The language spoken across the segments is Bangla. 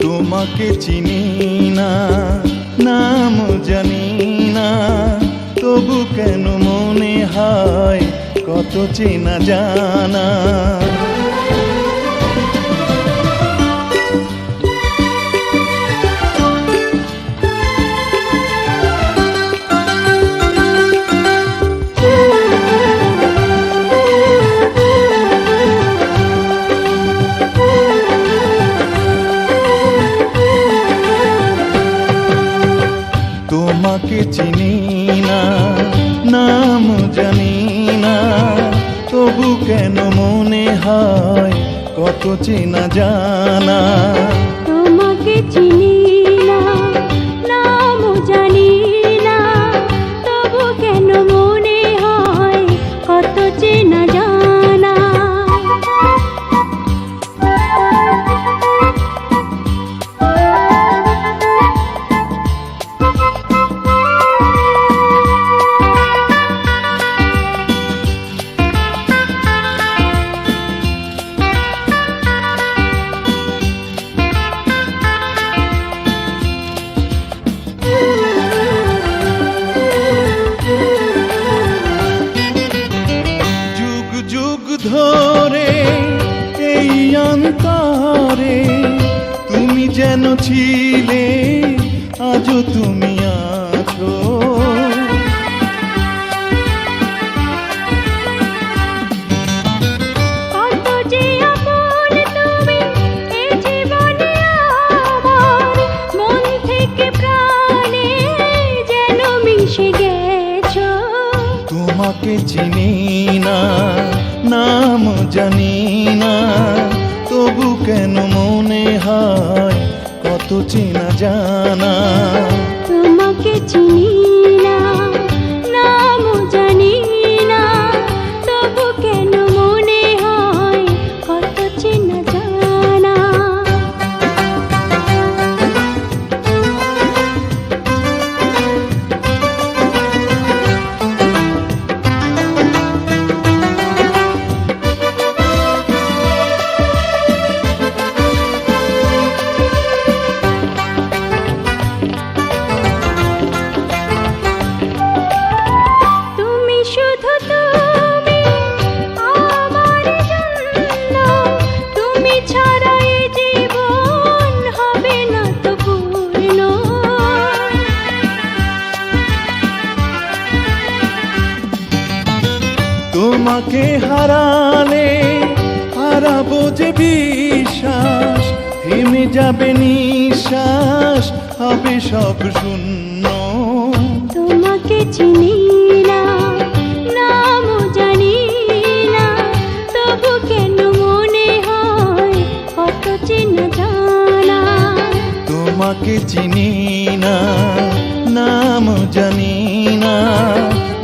তোমাকে চিনি না, নাম জানি না, তবু কেন মনে হয় কত চেনা জানা। তোমাকে চিনি না, নাম জানি না, তবু কেন মনে হয় কত চেনা জানা। তোমাকে চিনি না, নাম জানি না, তবু কেন মনে হয় কত চেনা জানা। ধরে এই অন্তরে তুমি যেন ছিলে, আজও তুমি আছো। কত যে আপন তুমি এ জীবনে আমার, মন থেকে প্রাণে যেন মিশে গেছো। তোমাকে চিনি না, নাম জানি না, তবু কেন মনে হয় কত চেনা জানা। তোমাকে চিনি না, নাম জানি না, তবু কেন মনে হয় কত চেনা জানা। তোমাকে হারালে হারাবো যে বিশ্বাস, থেমে যাবে নিঃশ্বাস, হবে সব শূন্য। তোমাকে চিনি না, নাম জানি না, তবু কেন মনে হয় কত চেনা জানা। তোমাকে চিনি না, নাম জানি না,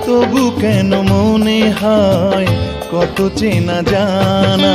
তবু কেন মনে হয় কত চেনা জানা।